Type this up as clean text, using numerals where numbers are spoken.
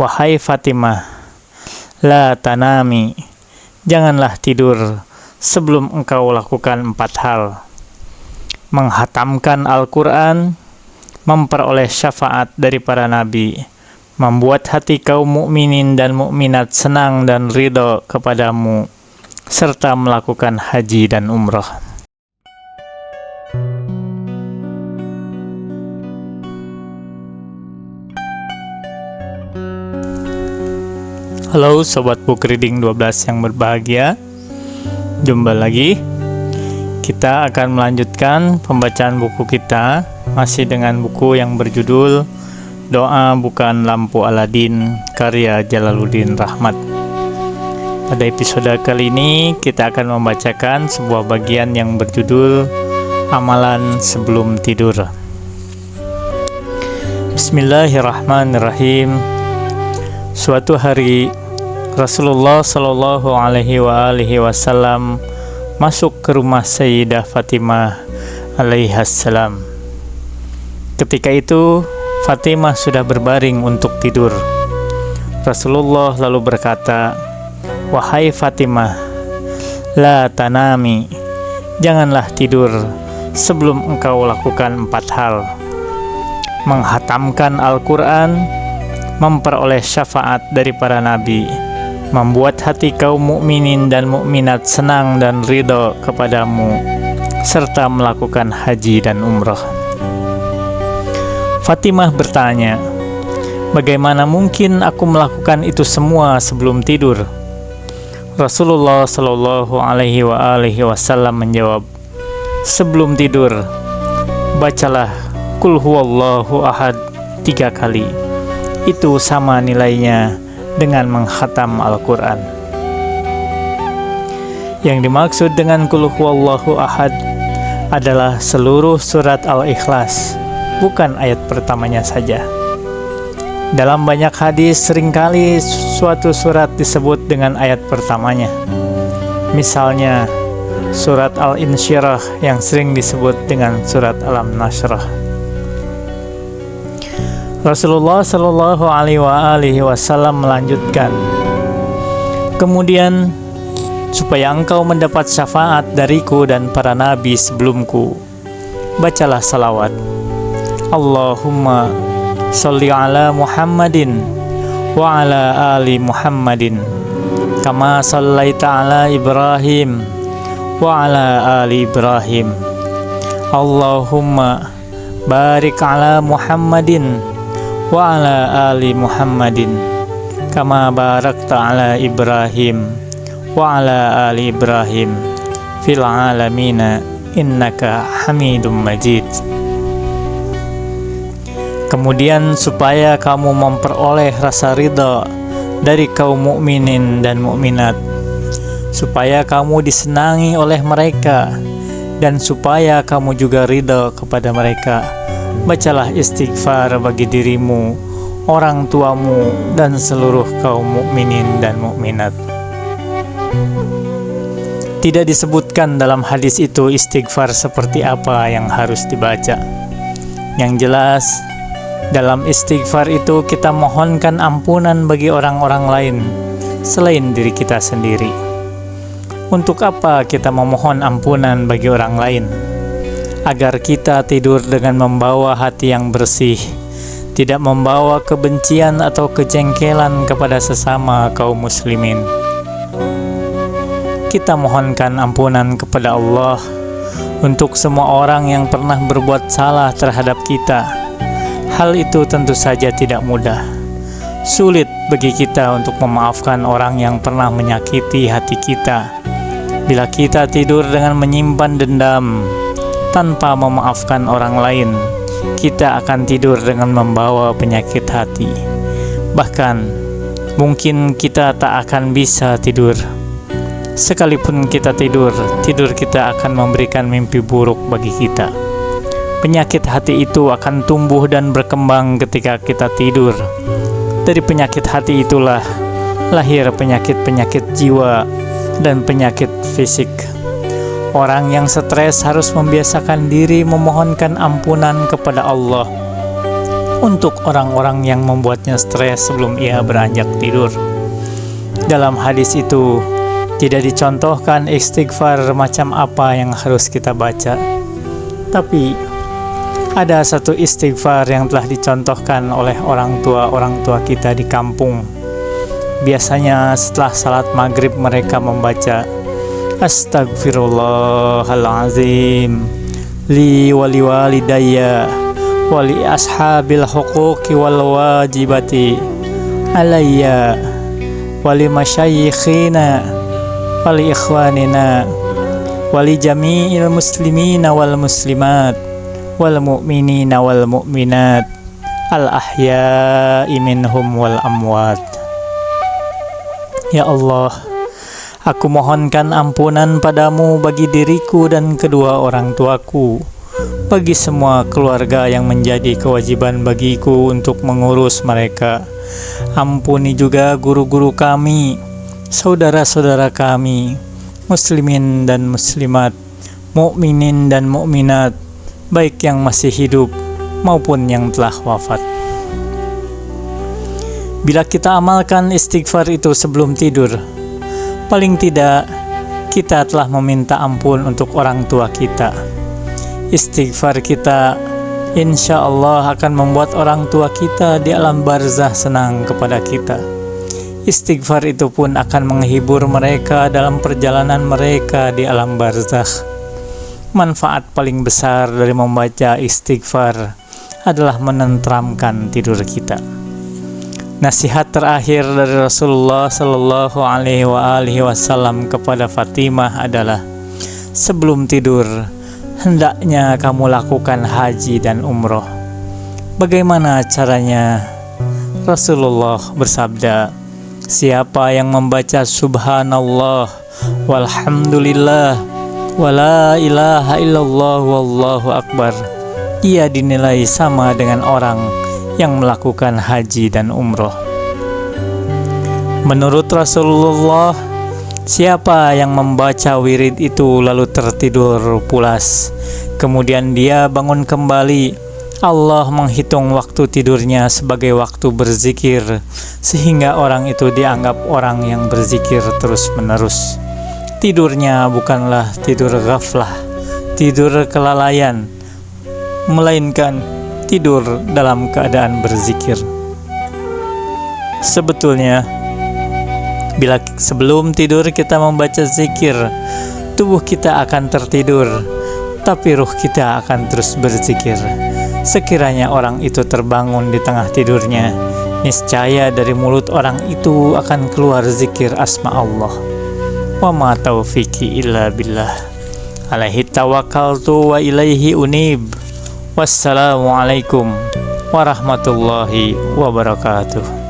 Wahai Fatimah, la tanami, janganlah tidur sebelum engkau lakukan 4 hal. Menghatamkan Al-Quran, memperoleh syafaat dari para nabi, membuat hati kaum mukminin dan mukminat senang dan ridho kepadamu, serta melakukan haji dan umrah. Halo Sobat Book Reading 12 yang berbahagia, jumpa lagi. Kita akan melanjutkan pembacaan buku kita, masih dengan buku yang berjudul Doa Bukan Lampu Aladin, karya Jalaluddin Rahmat. Pada episode kali ini kita akan membacakan sebuah bagian yang berjudul Amalan Sebelum Tidur. Bismillahirrahmanirrahim. Suatu hari Rasulullah Shallallahu Alaihi Wasallam masuk ke rumah Sayyidah Fatimah alaihassalam. Ketika itu Fatimah sudah berbaring untuk tidur. Rasulullah lalu berkata, "Wahai Fatimah, la tanami, janganlah tidur sebelum engkau lakukan 4 hal. Menghatamkan Al-Quran, memperoleh syafaat dari para nabi, membuat hati kaum mukminin dan mukminat senang dan ridho kepadamu, serta melakukan haji dan umrah." Fatimah bertanya, "Bagaimana mungkin aku melakukan itu semua sebelum tidur?" Rasulullah Shallallahu Alaihi Wasallam menjawab, "Sebelum tidur, bacalah Qul huwallahu ahad 3 kali. Itu sama nilainya dengan menghatam Al-Quran." Yang dimaksud dengan Qul huwallahu ahad adalah seluruh surat Al-Ikhlas, bukan ayat pertamanya saja. Dalam banyak hadis seringkali suatu surat disebut dengan ayat pertamanya. Misalnya surat Al-Insyirah yang sering disebut dengan surat Alam Nashrah. Rasulullah Shallallahu Alaihi Wasallam melanjutkan, "Kemudian supaya engkau mendapat syafaat dariku dan para nabi sebelumku, bacalah salawat. Allahumma sholli ala Muhammadin wa ala ali Muhammadin kama shallaita ala Ibrahim wa ala ali Ibrahim. Allahumma barik ala Muhammadin wa ala ali Muhammadin kama barakta ala Ibrahim wa ala ali Ibrahim fil alamina innaka Hamidum Majid." Kemudian supaya kamu memperoleh rasa ridha dari kaum mukminin dan mukminat, supaya kamu disenangi oleh mereka, dan supaya kamu juga ridha kepada mereka, bacalah istighfar bagi dirimu, orang tuamu, dan seluruh kaum mukminin dan mukminat. Tidak disebutkan dalam hadis itu istighfar seperti apa yang harus dibaca. Yang jelas, dalam istighfar itu kita mohonkan ampunan bagi orang-orang lain selain diri kita sendiri. Untuk apa kita memohon ampunan bagi orang lain? Agar kita tidur dengan membawa hati yang bersih, tidak membawa kebencian atau kejengkelan kepada sesama kaum muslimin. Kita mohonkan ampunan kepada Allah untuk semua orang yang pernah berbuat salah terhadap kita. Hal itu tentu saja tidak mudah. Sulit bagi kita untuk memaafkan orang yang pernah menyakiti hati kita. Bila kita tidur dengan menyimpan dendam tanpa memaafkan orang lain, kita akan tidur dengan membawa penyakit hati. Bahkan mungkin kita tak akan bisa tidur. Sekalipun kita tidur kita akan memberikan mimpi buruk bagi kita. Penyakit hati itu akan tumbuh dan berkembang ketika kita tidur. Dari penyakit hati itulah lahir penyakit-penyakit jiwa dan penyakit fisik. Orang yang stres harus membiasakan diri memohonkan ampunan kepada Allah. untuk orang-orang yang membuatnya stres sebelum ia beranjak tidur. Dalam hadis itu tidak dicontohkan istighfar macam apa yang harus kita baca, tapi ada satu istighfar yang telah dicontohkan oleh orang tua kita di kampung. Biasanya setelah salat maghrib mereka membaca Astaghfirullahalazim li wali walidayya wali ashabil huquqi wal wajibati alayya wali masyayikhina wali ikhwanina wali jami'il muslimina wal muslimat wal mu'minina wal mu'minat al ahya'i minhum wal amwat. Ya Allah, aku mohonkan ampunan padamu bagi diriku dan kedua orang tuaku, bagi semua keluarga yang menjadi kewajiban bagiku untuk mengurus mereka. Ampuni juga guru-guru kami, saudara-saudara kami, muslimin dan muslimat, mukminin dan mukminat, baik yang masih hidup maupun yang telah wafat. Bila kita amalkan istighfar itu sebelum tidur, paling tidak kita telah meminta ampun untuk orang tua kita. Istighfar kita insya Allah akan membuat orang tua kita di alam barzah senang kepada kita. Istighfar itu pun akan menghibur mereka dalam perjalanan mereka di alam barzah. Manfaat paling besar dari membaca istighfar adalah menenteramkan tidur kita. Nasihat terakhir dari Rasulullah Sallallahu Alaihi Wasallam kepada Fatimah adalah, sebelum tidur hendaknya kamu lakukan haji dan umroh. Bagaimana caranya? Rasulullah bersabda, siapa yang membaca subhanallah walhamdulillah wala ilaha illallah wallahu akbar, ia dinilai sama dengan orang yang melakukan haji dan umroh. Menurut Rasulullah, siapa yang membaca wirid itu lalu tertidur pulas, kemudian dia bangun kembali, Allah menghitung waktu tidurnya sebagai waktu berzikir, sehingga orang itu dianggap orang yang berzikir terus-menerus. Tidurnya bukanlah tidur ghaflah, tidur kelalaian, melainkan tidur dalam keadaan berzikir. Sebetulnya, bila sebelum tidur kita membaca zikir, tubuh kita akan tertidur, tapi ruh kita akan terus berzikir. Sekiranya orang itu terbangun di tengah tidurnya, niscaya dari mulut orang itu akan keluar zikir asma Allah. Wa ma taufiqi illa billah. Alaihi tawakkaltu wa ilaihi unib. Wassalamualaikum warahmatullahi wabarakatuh.